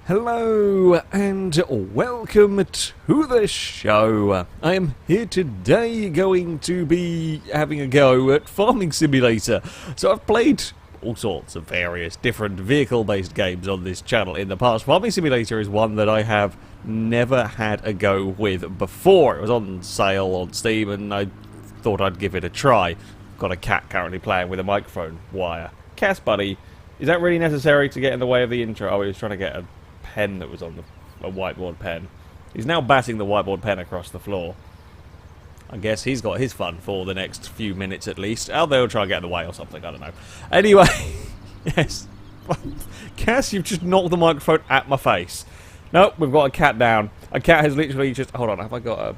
Hello and welcome to the show. I am here today going to be having a go at Farming Simulator. So I've played all sorts of various different vehicle-based games on this channel in the past. Farming Simulator is one that I have never had a go with before. It was on sale on Steam and I thought I'd give it a try. Got a cat currently playing with a microphone wire. Cass buddy, is that really necessary to get in the way of the intro? Oh, he was trying to get a pen that was on a whiteboard pen. He's now batting the whiteboard pen across the floor. I guess he's got his fun for the next few minutes at least. Oh, they'll try and get in the way or something, I don't know. Anyway, yes. Cass, you've just knocked the microphone at my face. Nope, we've got a cat down. A cat has literally just... Hold on, have I got a...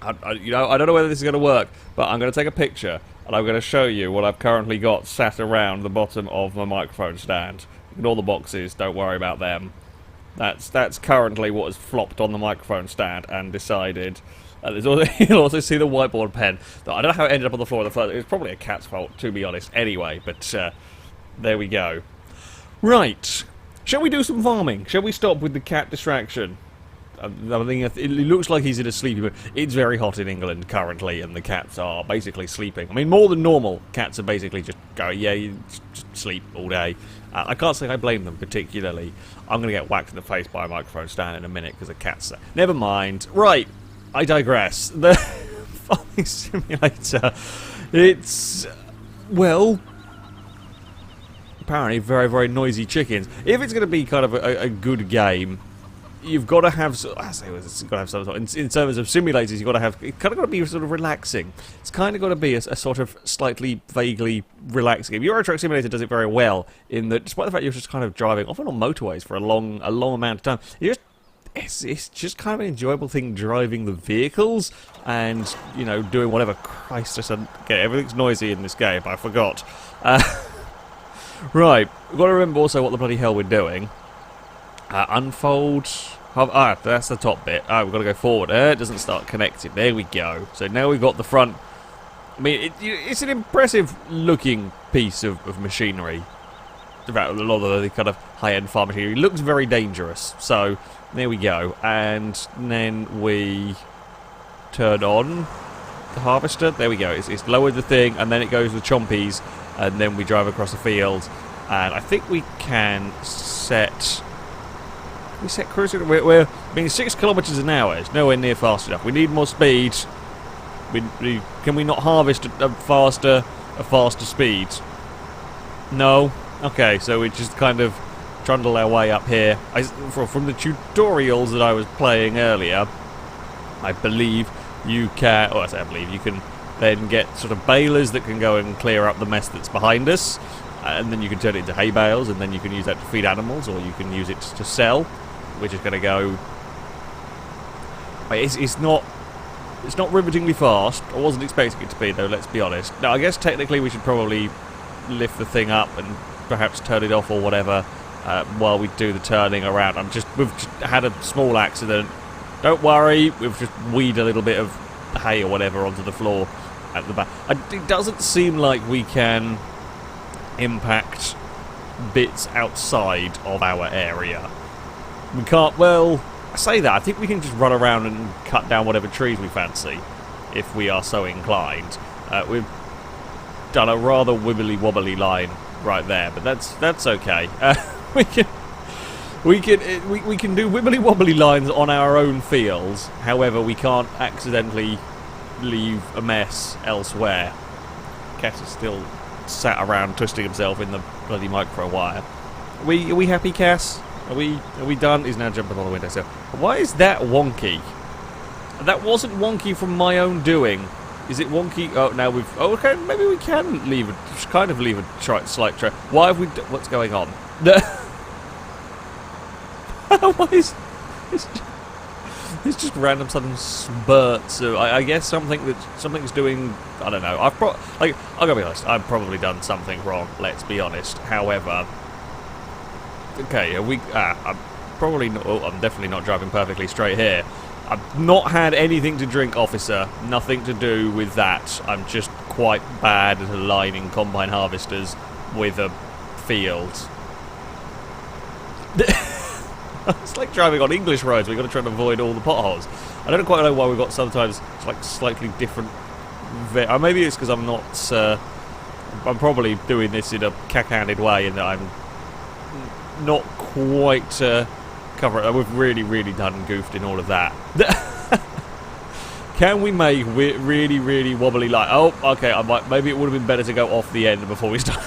I don't know whether this is going to work, but I'm going to take a picture and I'm going to show you what I've currently got sat around the bottom of my microphone stand. Ignore the boxes, don't worry about them. That's currently what has flopped on the microphone stand and decided. You'll also see the whiteboard pen. I don't know how it ended up on the floor in the first. It was probably a cat's fault, to be honest, anyway, but there we go. Right, shall we do some farming? Shall we stop with the cat distraction? I think it looks like he's in a sleepy mood. It's very hot in England currently, and the cats are basically sleeping. I mean, more than normal. Cats are basically just going, yeah, you just sleep all day. I can't say I blame them particularly. I'm going to get whacked in the face by a microphone stand in a minute because the cat's there. Never mind. Right, I digress. The Farming Simulator, it's, well, apparently very, very noisy chickens. If it's going to be kind of a good game, you've got to have, it's got to have some sort. In terms of simulators, you've got to have, it's kind of got to be sort of relaxing. It's kind of got to be a sort of slightly, vaguely relaxing game. Euro Truck Simulator does it very well in that, despite the fact you're just kind of driving, often on motorways for a long amount of time, it's just kind of an enjoyable thing driving the vehicles and, you know, doing whatever. Christ, I said, okay, everything's noisy in this game, I forgot. Right, we've got to remember also what the bloody hell we're doing. Unfold. That's the top bit. We've got to go forward. It doesn't start connecting. There we go. So now we've got the front. I mean, it's an impressive looking piece of machinery. About a lot of the kind of high-end farm machinery. It looks very dangerous. So there we go. And then we turn on the harvester. There we go. It's lowered the thing, and then it goes with chompies, and then we drive across the field. And I think we can set... We set cruise. We're being 6 kilometers an hour. It's nowhere near fast enough. We need more speed. Can we not harvest a faster speed? No. Okay, so we just kind of trundle our way up here. From the tutorials that I was playing earlier, I believe you can. Oh, I say I believe you can then get sort of balers that can go and clear up the mess that's behind us, and then you can turn it into hay bales, and then you can use that to feed animals, or you can use it to sell. We're just going to go... It's not rivetingly fast. I wasn't expecting it to be, though, let's be honest. Now, I guess technically we should probably lift the thing up and perhaps turn it off or whatever while we do the turning around. We've just had a small accident. Don't worry, we've just weeded a little bit of hay or whatever onto the floor at the back. It doesn't seem like we can impact bits outside of our area. We can't, well, I say that, I think we can just run around and cut down whatever trees we fancy, if we are so inclined. We've done a rather wibbly-wobbly line right there, but that's okay. We can do wibbly-wobbly lines on our own fields, however, we can't accidentally leave a mess elsewhere. Cass is still sat around twisting himself in the bloody micro wire. Are we happy, Cass? Are we done? He's now jumping on the windowsill. Why is that wonky? That wasn't wonky from my own doing. Is it wonky? Oh, now we've... Oh, okay, maybe we can leave a slight trail. Why have we... What's going on? Why is... It's just random sudden spurts of... I guess something's doing... I don't know. I'm gonna be honest. I've probably done something wrong. Let's be honest. However... Okay, I'm probably not... Oh, I'm definitely not driving perfectly straight here. I've not had anything to drink, officer. Nothing to do with that. I'm just quite bad at aligning combine harvesters with a field. It's like driving on English roads. We've got to try and avoid all the potholes. I don't quite know why we've got sometimes like slightly different... maybe it's because I'm not... I'm probably doing this in a cack-handed way in that I'm not quite covering... We've really, really done goofed in all of that. Can we make really, really wobbly light? Oh, okay. Maybe it would have been better to go off the end before we start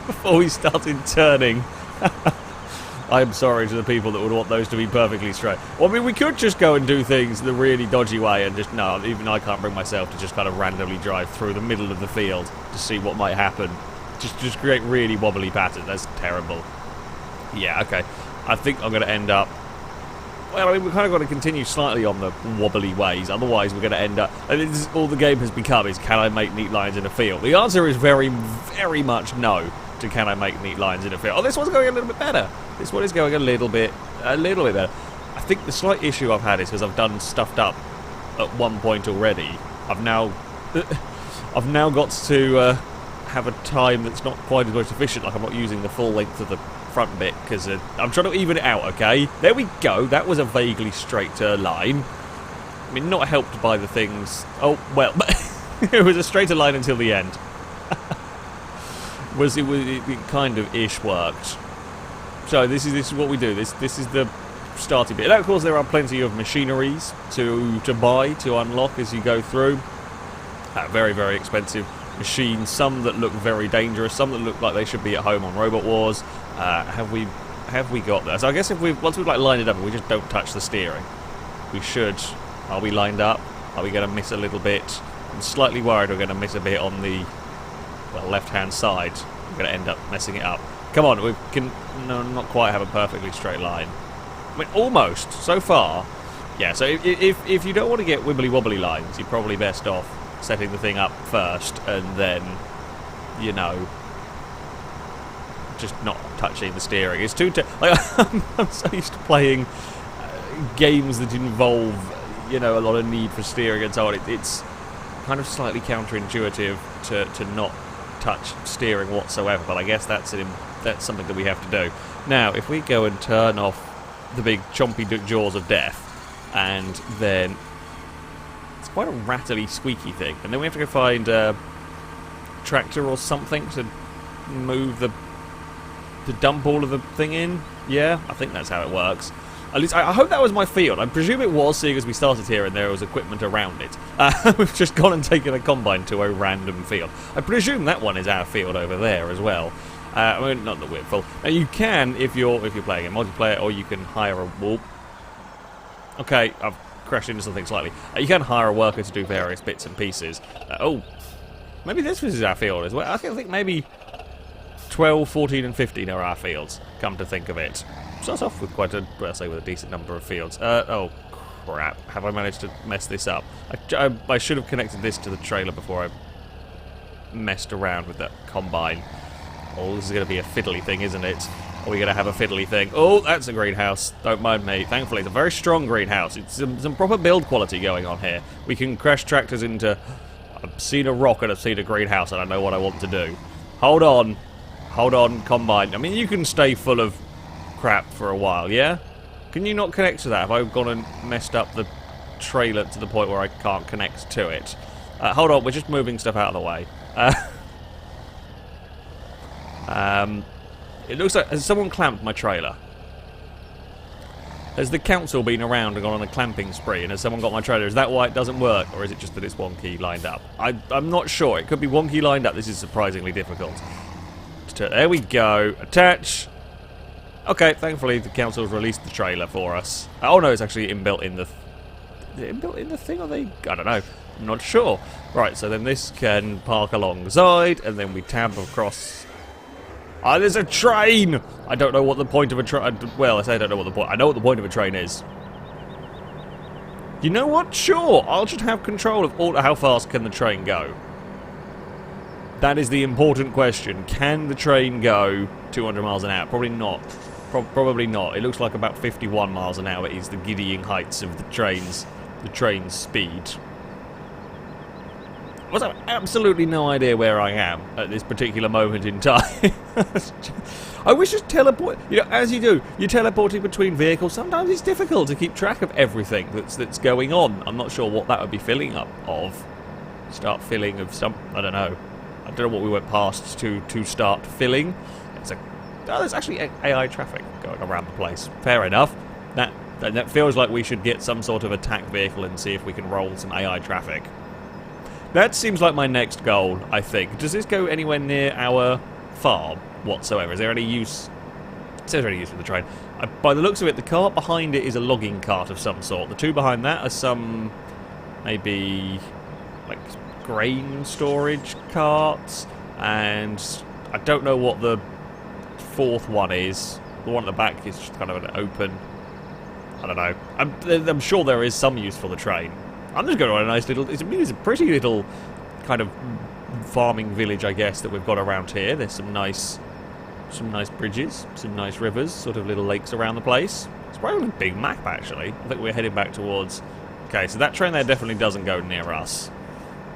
before we started turning. I'm sorry to the people that would want those to be perfectly straight. Well, I mean, we could just go and do things the really dodgy way and just no. Even I can't bring myself to just kind of randomly drive through the middle of the field to see what might happen. Just create really wobbly patterns. That's terrible. Yeah. Okay. I think I'm going to end up. Well, I mean, we've kind of got to continue slightly on the wobbly ways, otherwise we're going to end up... I mean, this is all the game has become is, can I make neat lines in a field? The answer is very, very much no to can I make neat lines in a field. Oh, this one's going a little bit better. This one is going a little bit better. I think the slight issue I've had is because I've done stuffed up at one point already. I've now got to have a time that's not quite as much efficient, like I'm not using the full length of the front bit because I'm trying to even it out. Okay, there we go. That was a vaguely straighter line. I mean, not helped by the things. Oh well, it was a straighter line until the end. It kind of ish worked. So this is what we do. This is the starting bit. And of course, there are plenty of machineries to buy to unlock as you go through. Very, very expensive machines. Some that look very dangerous. Some that look like they should be at home on Robot Wars. Have we got that? So I guess once we've like lined it up and we just don't touch the steering, we should. Are we lined up? Are we going to miss a little bit? I'm slightly worried we're going to miss a bit on the left-hand side. We're going to end up messing it up. Come on, we can not quite have a perfectly straight line. I mean, almost so far. Yeah. So if you don't want to get wibbly wobbly lines, you're probably best off setting the thing up first and then, you know, just not touching the steering. It's too I'm so used to playing games that involve, you know, a lot of need for steering and so on. It's kind of slightly counterintuitive to not touch steering whatsoever, but I guess that's something that we have to do. Now, if we go and turn off the big chompy jaws of death, and then it's quite a rattly, squeaky thing, and then we have to go find a tractor or something to move to dump all of the thing in. Yeah, I think that's how it works. At least I hope that was my field. I presume it was, seeing as we started here and there was equipment around it. We've just gone and taken a combine to a random field. I presume that one is our field over there as well. I mean, not that we're full. Now you can, if you're playing in multiplayer, or you can hire a whoop. Okay, I've crashed into something slightly. You can hire a worker to do various bits and pieces. Oh, maybe this is our field as well. I think maybe 12, 14, and 15 are our fields. Come to think of it. Starts off with with a decent number of fields. Oh, crap. Have I managed to mess this up? I should have connected this to the trailer before I messed around with that combine. Oh, this is going to be a fiddly thing, isn't it? Are we going to have a fiddly thing? Oh, that's a greenhouse. Don't mind me. Thankfully, it's a very strong greenhouse. It's some proper build quality going on here. We can crash tractors into... I've seen a rock and I've seen a greenhouse and I know what I want to do. Hold on. Hold on, combine. I mean, you can stay full of crap for a while, yeah? Can you not connect to that? Have I gone and messed up the trailer to the point where I can't connect to it? Hold on, we're just moving stuff out of the way. It looks like... Has someone clamped my trailer? Has the council been around and gone on a clamping spree and has someone got my trailer? Is that why it doesn't work? Or is it just that it's wonky lined up? I'm not sure. It could be wonky lined up. This is surprisingly difficult. There we go. Attach. Okay, thankfully the council's released the trailer for us. Oh no, it's actually inbuilt in the... Is it inbuilt in the thing or they... I don't know. I'm not sure. Right, so then this can park alongside and then we tab across... Ah, there's a train! I don't know what the point of a train... Well, I say I don't know what the point... I know what the point of a train is. You know what? Sure, I'll just have control of all... How fast can the train go? That is the important question. Can the train go 200 miles an hour? Probably not. Probably not. It looks like about 51 miles an hour is the giddying heights of the train's speed. I have absolutely no idea where I am at this particular moment in time. I wish just teleport. You know, as you do, you're teleporting between vehicles. Sometimes it's difficult to keep track of everything that's going on. I'm not sure what that would be filling up of. Start filling of some. I don't know. I don't know what we went past to start filling. There's actually AI traffic going around the place. Fair enough. That feels like we should get some sort of attack vehicle and see if we can roll some AI traffic. That seems like my next goal, I think. Does this go anywhere near our farm whatsoever? Is there any use? Is there any use for the train? By the looks of it, the cart behind it is a logging cart of some sort. The two behind that are some, maybe, like, grain storage carts. And I don't know what the fourth one is. The one at the back is just kind of an open... I don't know. I'm sure there is some use for the train. I'm just going on a nice little... It's a pretty little kind of farming village, I guess, that we've got around here. There's some nice bridges, some nice rivers, sort of little lakes around the place. It's probably a big map, actually. I think we're heading back towards... Okay, so that train there definitely doesn't go near us.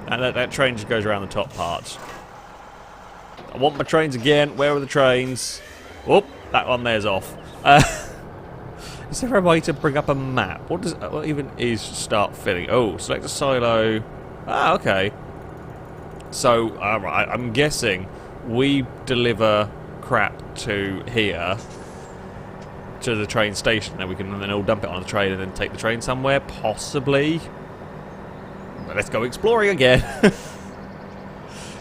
And that train just goes around the top part. I want my trains again. Where are the trains? Oh, that one there's off. Is there a way to bring up a map? What even is start filling? Oh, select a silo. Ah, okay. So, right, I'm guessing we deliver crap to here, to the train station, and we can then all dump it on the train and then take the train somewhere, possibly. But let's go exploring again.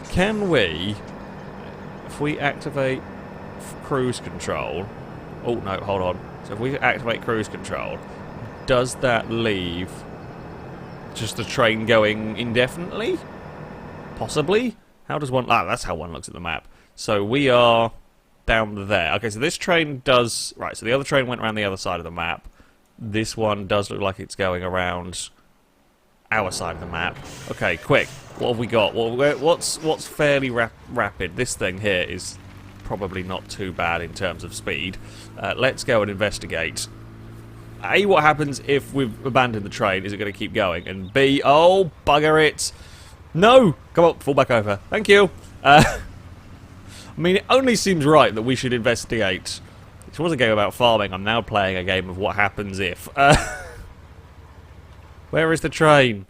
Can we, if we activate cruise control... Oh, no, hold on. So if we activate cruise control, does that leave just the train going indefinitely? Possibly? How does one... Ah, that's how one looks at the map. So we are down there. Okay, so this train does... Right, so the other train went around the other side of the map. This one does look like it's going around our side of the map. Okay, quick. What have we got? What's fairly rapid? This thing here is probably not too bad in terms of speed. Let's go and investigate. A, what happens if we've abandoned the train? Is it going to keep going? And B, oh, bugger it. No! Come on, fall back over. Thank you. I mean, it only seems right that we should investigate. It was a game about farming. I'm now playing a game of what happens if. Where is the train?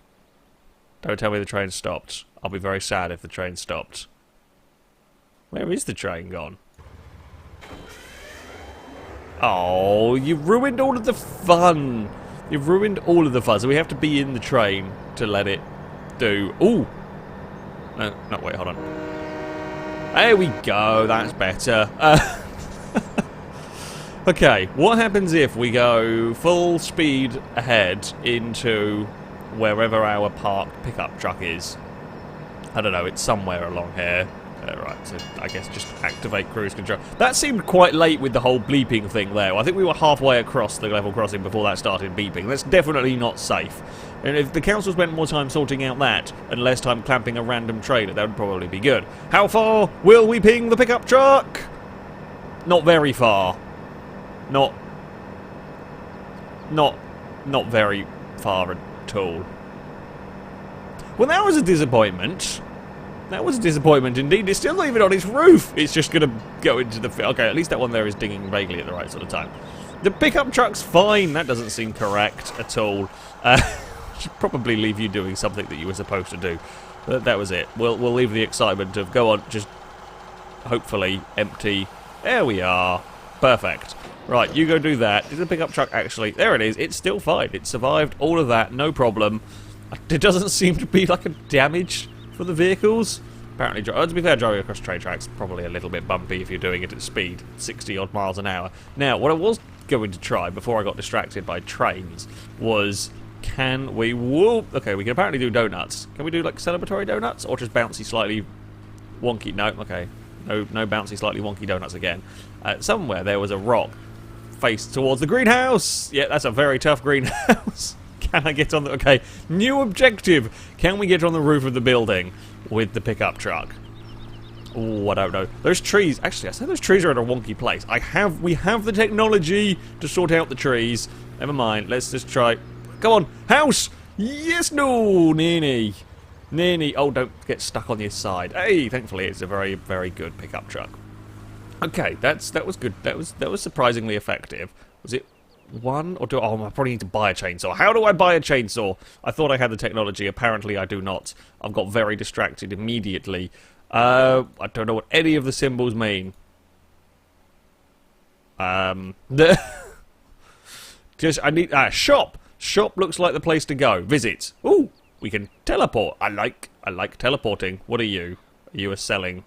Don't tell me the train stopped. I'll be very sad if the train stopped. Where is the train gone? Oh, you've ruined all of the fun. You've ruined all of the fun. So we have to be in the train to let it do... Ooh! No, wait, hold on. There we go. That's better. Okay, what happens if we go full speed ahead into wherever our parked pickup truck is? I don't know, it's somewhere along here. Right, so I guess just activate cruise control. That seemed quite late with the whole bleeping thing there. I think we were halfway across the level crossing before that started beeping. That's definitely not safe. And if the council spent more time sorting out that and less time clamping a random trailer, that would probably be good. How far will we ping the pickup truck? Not very far. Not very far at all. Well, that was a disappointment. That was a disappointment indeed. It's still not even on its roof. It's just going to go into the... Okay, at least that one there is dinging vaguely at the right sort of time. The pickup truck's fine. That doesn't seem correct at all. Should probably leave you doing something that you were supposed to do. But that was it. We'll leave the excitement of go on, just hopefully empty. There we are. Perfect. Right, you go do that. Is the pickup truck actually... There it is. It's still fine. It survived all of that. No problem. There doesn't seem to be like a damage for the vehicles. Apparently, to be fair, driving across train tracks probably a little bit bumpy if you're doing it at speed, 60 odd miles an hour. Now, what I was going to try before I got distracted by trains was, can we whoop? Okay, we can apparently do donuts. Can we do like celebratory donuts or just bouncy, slightly wonky? No, okay, no bouncy, slightly wonky donuts again. Somewhere there was a rock faced towards the greenhouse. Yeah, that's a very tough greenhouse. Can I get on the... Okay, new objective. Can we get on the roof of the building with the pickup truck? Oh, I don't know. Those trees... Actually, I said those trees are in a wonky place. We have the technology to sort out the trees. Never mind. Let's just try... Come on. House! Yes, no, Nini. Nearly. Oh, don't get stuck on your side. Hey, thankfully it's a very, very good pickup truck. Okay, that was good. That was surprisingly effective. Was it one or two? Oh, I probably need to buy a chainsaw. How do I buy a chainsaw? I thought I had the technology. Apparently I do not. I've got very distracted immediately. I don't know what any of the symbols mean. Just I need shop. Shop looks like the place to go. Visit. Ooh, we can teleport. I like teleporting. What are you? Are you a selling?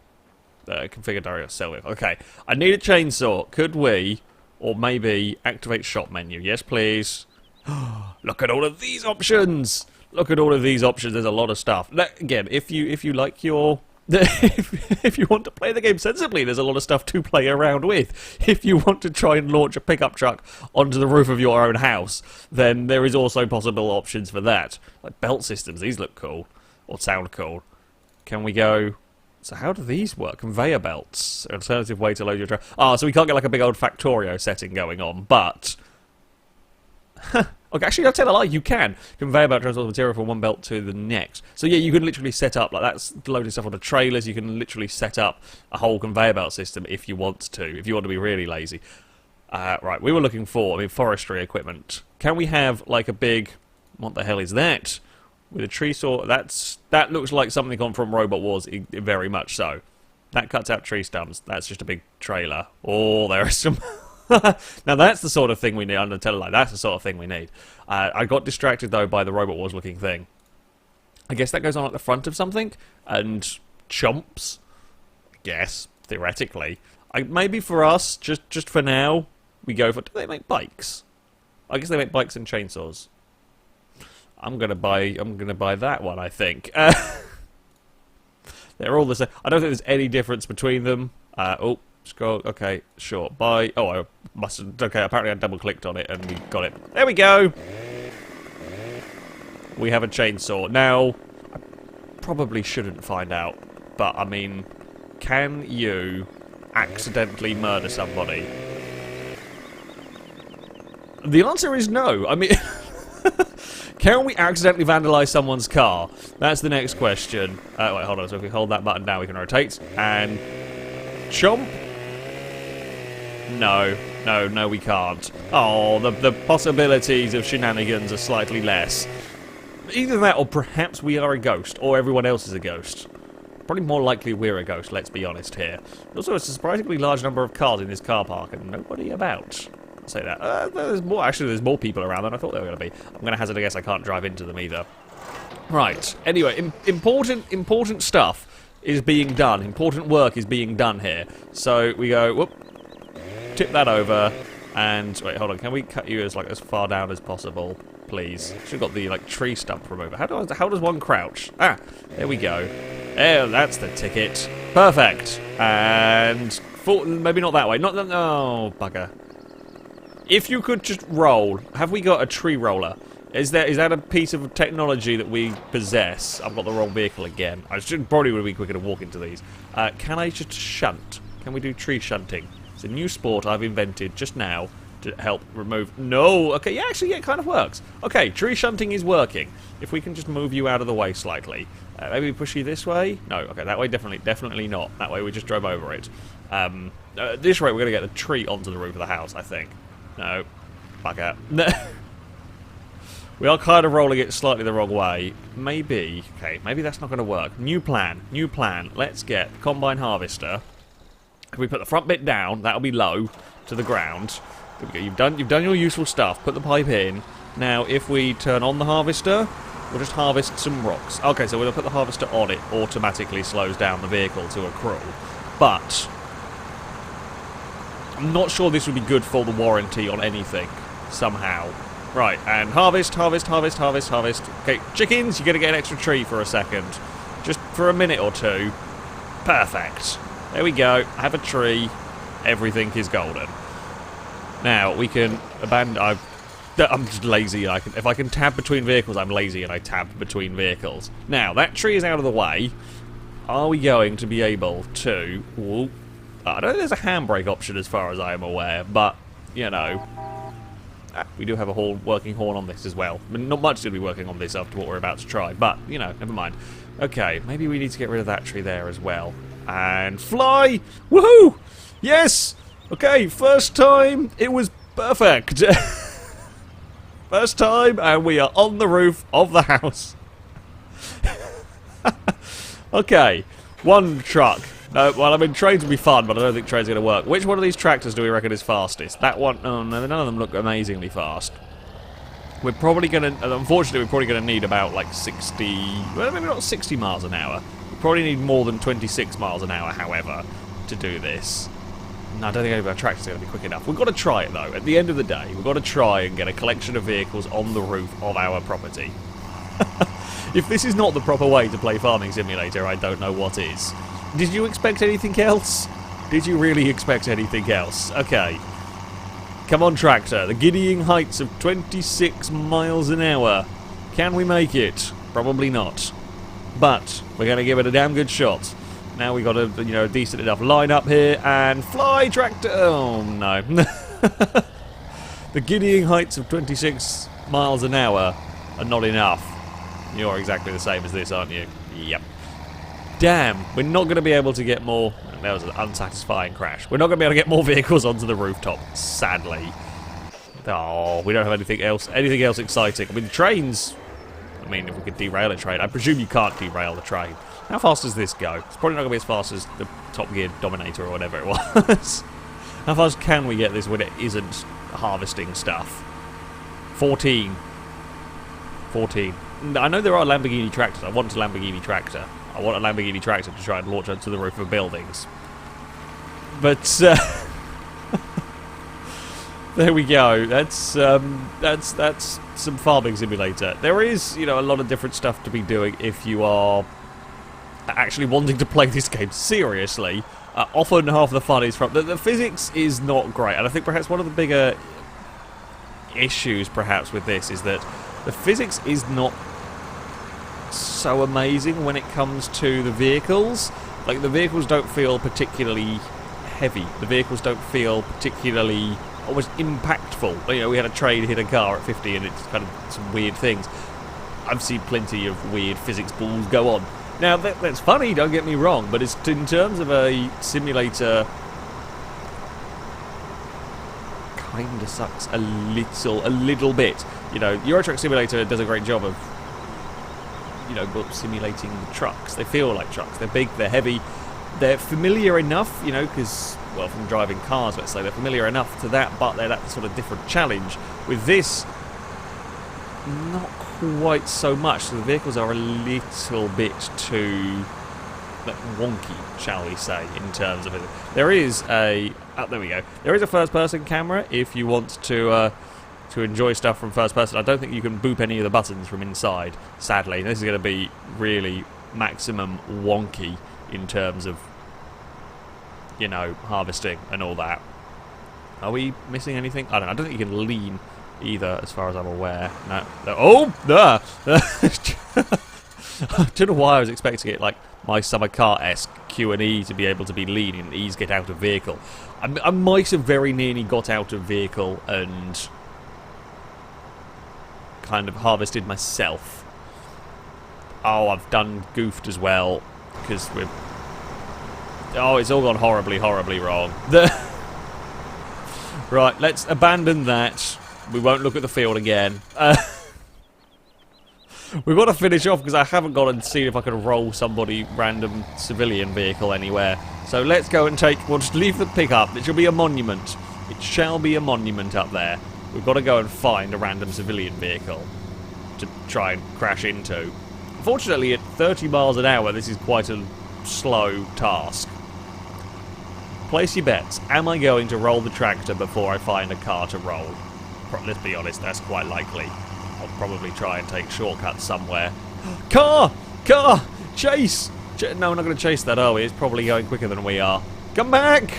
Configure diary sell with. Okay. I need a chainsaw. Could we, or maybe activate shop menu? Yes, please. Look at all of these options. Look at all of these options. There's a lot of stuff. Again, if you like your if you want to play the game sensibly, there's a lot of stuff to play around with. If you want to try and launch a pickup truck onto the roof of your own house, then there is also possible options for that. Like belt systems, these look cool, or sound cool. Can we go... So how do these work? Conveyor belts. Alternative way to load your truck. Ah, so we can't get like a big old Factorio setting going on, but... Okay, actually, I'll tell a lie, you can. Conveyor belt transports material from one belt to the next. So yeah, you can literally set up, like that's loading stuff onto trailers, you can literally set up a whole conveyor belt system if you want to be really lazy. Right, we were looking for, forestry equipment. Can we have, like, a big... What the hell is that? With a tree saw, that looks like something on from Robot Wars, very much so. That cuts out tree stumps, that's just a big trailer. Oh, there is some... Now that's the sort of thing we need. I'm going to tell a lie. That's the sort of thing we need. I got distracted though by the Robot Wars looking thing. I guess that goes on at the front of something and chomps. I guess theoretically, maybe for us, just for now, we go for. Do they make bikes? I guess they make bikes and chainsaws. I'm gonna buy that one. I think they're all the same. I don't think there's any difference between them. Oh. Scroll, okay, sure, buy, oh, I must have, okay, apparently I double-clicked on it and we got it. There we go! We have a chainsaw. Now, I probably shouldn't find out, but, I mean, can you accidentally murder somebody? The answer is no. I mean, can we accidentally vandalise someone's car? That's the next question. Wait, hold on, so if we hold that button down, we can rotate, and chomp. No, we can't. Oh, the possibilities of shenanigans are slightly less. Either that, or perhaps we are a ghost, or everyone else is a ghost. Probably more likely we're a ghost, let's be honest here. Also, it's a surprisingly large number of cars in this car park, and nobody about. I'll say that. There's more. Actually, there's more people around than I thought there were going to be. I'm going to hazard a guess I can't drive into them either. Right. Anyway, important stuff is being done. Important work is being done here. So we go, whoop, tip that over, and wait, hold on. Can we cut you as far down as possible, please? Should have got the tree stump remover. How does one crouch? Ah, there we go. There, that's the ticket. Perfect. And maybe not that way. Not that. Oh, bugger. If you could just roll. Have we got a tree roller? Is that a piece of technology that we possess? I've got the wrong vehicle again. I should probably would be quicker to walk into these. Can I just shunt? Can we do tree shunting? It's a new sport I've invented just now to help remove... No! Okay, yeah, actually, yeah, it kind of works. Okay, tree shunting is working. If we can just move you out of the way slightly. Maybe push you this way? No, okay, that way definitely not. That way we just drove over it. This way we're going to get the tree onto the roof of the house, I think. No. Bugger. We are kind of rolling it slightly the wrong way. Maybe. Okay, maybe that's not going to work. New plan. New plan. Let's get combine harvester. If we put the front bit down, that'll be low to the ground. There we go. You've done your useful stuff. Put the pipe in. Now, if we turn on the harvester, we'll just harvest some rocks. Okay, so we'll put the harvester on. It automatically slows down the vehicle to a crawl. But I'm not sure this would be good for the warranty on anything somehow. Right, and harvest. Okay, chickens, you're going to get an extra tree for a second. Just for a minute or two. Perfect. There we go. Have a tree. Everything is golden. Now, we can abandon... I'm just lazy. If I can tab between vehicles, I'm lazy and I tab between vehicles. Now, that tree is out of the way. Are we going to be able to... Ooh, I don't think there's a handbrake option as far as I am aware, but, you know... we do have a working horn on this as well. I mean, not much to be working on this after what we're about to try, but, you know, never mind. Okay, maybe we need to get rid of that tree there as well. And fly! Woohoo! Yes! Okay, first time, it was perfect. First time, and we are on the roof of the house. Okay, one truck. No, well, I mean, trains would be fun, but I don't think trains are going to work. Which one of these tractors do we reckon is fastest? That one? Oh, no, none of them look amazingly fast. We're probably going to, unfortunately, we're probably going to need about, like, 60, well, maybe not 60 miles an hour. We probably need more than 26 miles an hour, however, to do this. No, I don't think our tractor's going to be quick enough. We've got to try it, though. At the end of the day, we've got to try and get a collection of vehicles on the roof of our property. If this is not the proper way to play Farming Simulator, I don't know what is. Did you expect anything else? Did you really expect anything else? Okay. Come on, tractor. The giddying heights of 26 miles an hour. Can we make it? Probably not. But we're going to give it a damn good shot. Now we got a, you know, decent enough line up here, and fly, tractor! Oh, no. The giddying heights of 26 miles an hour are not enough. You're exactly the same as this, aren't you? Yep. Damn, we're not going to be able to get more... That was an unsatisfying crash. We're not going to be able to get more vehicles onto the rooftop, sadly. Oh, we don't have anything else exciting. I mean, trains... I mean, if we could derail a train. I presume you can't derail the train. How fast does this go? It's probably not going to be as fast as the Top Gear Dominator or whatever it was. How fast can we get this when it isn't harvesting stuff? 14. 14. I know there are Lamborghini tractors. I want a Lamborghini tractor. I want a Lamborghini tractor to try and launch onto the roof of buildings. But, there we go. That's some Farming Simulator. There is, you know, a lot of different stuff to be doing if you are actually wanting to play this game seriously. Often half the fun is from... The physics is not great, and I think perhaps one of the bigger issues perhaps with this is that the physics is not so amazing when it comes to the vehicles. Like, the vehicles don't feel particularly heavy. The vehicles don't feel particularly almost impactful. You know, we had a train hit a car at 50 and it's kind of some weird things. I've seen plenty of weird physics balls go on. Now, that's funny, don't get me wrong, but it's in terms of a simulator, kind of sucks a little bit. You know, Euro Truck Simulator does a great job of, you know, simulating the trucks. They feel like trucks. They're big, they're heavy, they're familiar enough, you know, because, well, from driving cars, let's say, they're familiar enough to that, but they're that sort of different challenge. With this, not quite so much. So the vehicles are a little bit too wonky, shall we say, in terms of it. There is a... Oh, there we go. There is a first-person camera if you want to enjoy stuff from first person. I don't think you can boop any of the buttons from inside, sadly. This is going to be really maximum wonky in terms of, you know, harvesting and all that. Are we missing anything? I don't know. I don't think you can lean either, as far as I'm aware. No. Oh! I don't know why I was expecting it like my summer car-esque Q and E to be able to be lean and E's get out of vehicle. I might have very nearly got out of vehicle and kind of harvested myself. Oh, I've done goofed as well, because we're... Oh, it's all gone horribly, horribly wrong. Right, let's abandon that. We won't look at the field again. We've got to finish off because I haven't gone and seen if I can roll somebody random civilian vehicle anywhere. So let's go and we'll just leave the pickup. It shall be a monument. It shall be a monument up there. We've got to go and find a random civilian vehicle to try and crash into. Unfortunately, at 30 miles an hour, this is quite a slow task. Place your bets. Am I going to roll the tractor before I find a car to roll? Let's be honest, that's quite likely. I'll probably try and take shortcuts somewhere. Car! Car! Chase! No, we're not going to chase that, are we? It's probably going quicker than we are. Come back!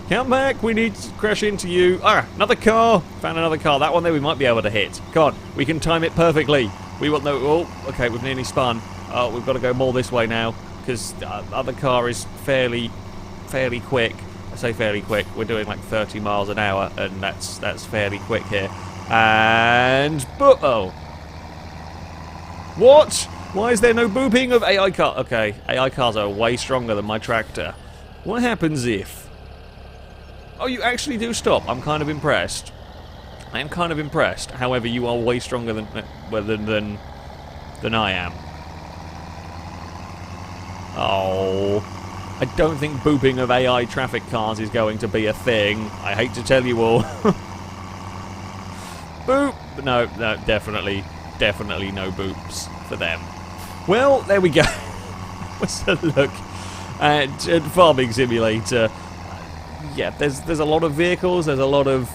Come back! We need to crash into you. Ah, another car! Found another car. That one there we might be able to hit. Come on, we can time it perfectly. We want no... Oh, okay, we've nearly spun. Oh, we've got to go more this way now, because the other car is fairly quick. I say fairly quick. We're doing like 30 miles an hour, and that's fairly quick here. And... oh. What? Why is there no booping of AI car? Okay, AI cars are way stronger than my tractor. What happens if... oh, you actually do stop. I'm kind of impressed. I am kind of impressed. However, you are way stronger than I am. Oh... I don't think booping of AI traffic cars is going to be a thing. I hate to tell you all. Boop! No, definitely no boops for them. Well, there we go. What's a look at Farming Simulator. Yeah, there's a lot of vehicles, there's a lot of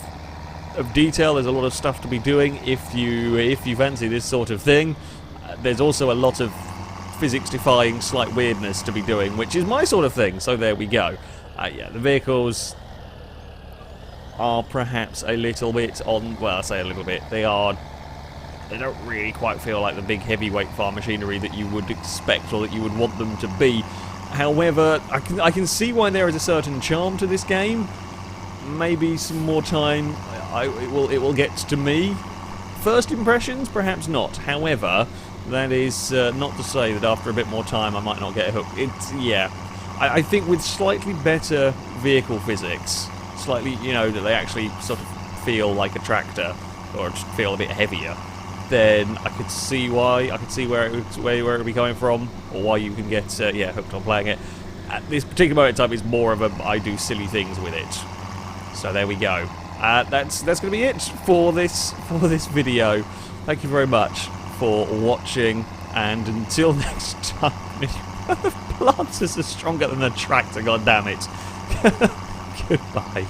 detail, there's a lot of stuff to be doing if you fancy this sort of thing. There's also a lot of physics-defying slight weirdness to be doing, which is my sort of thing, so there we go. Yeah, the vehicles are perhaps a little bit on... well, I say a little bit. They don't really quite feel like the big heavyweight farm machinery that you would expect or that you would want them to be. However, I can see why there is a certain charm to this game. Maybe some more time, it will get to me. First impressions, perhaps not. However... that is not to say that after a bit more time I might not get hooked. Yeah. I think with slightly better vehicle physics, slightly, you know, that they actually sort of feel like a tractor, or just feel a bit heavier, then I could see why, I could see where it would be coming from, or why you can get, yeah, hooked on playing it. At this particular moment in time, it's more of a, I do silly things with it. So there we go. That's going to be it for this video. Thank you very much for watching, and until next time. The plants are stronger than the tractor, goddammit. Goodbye.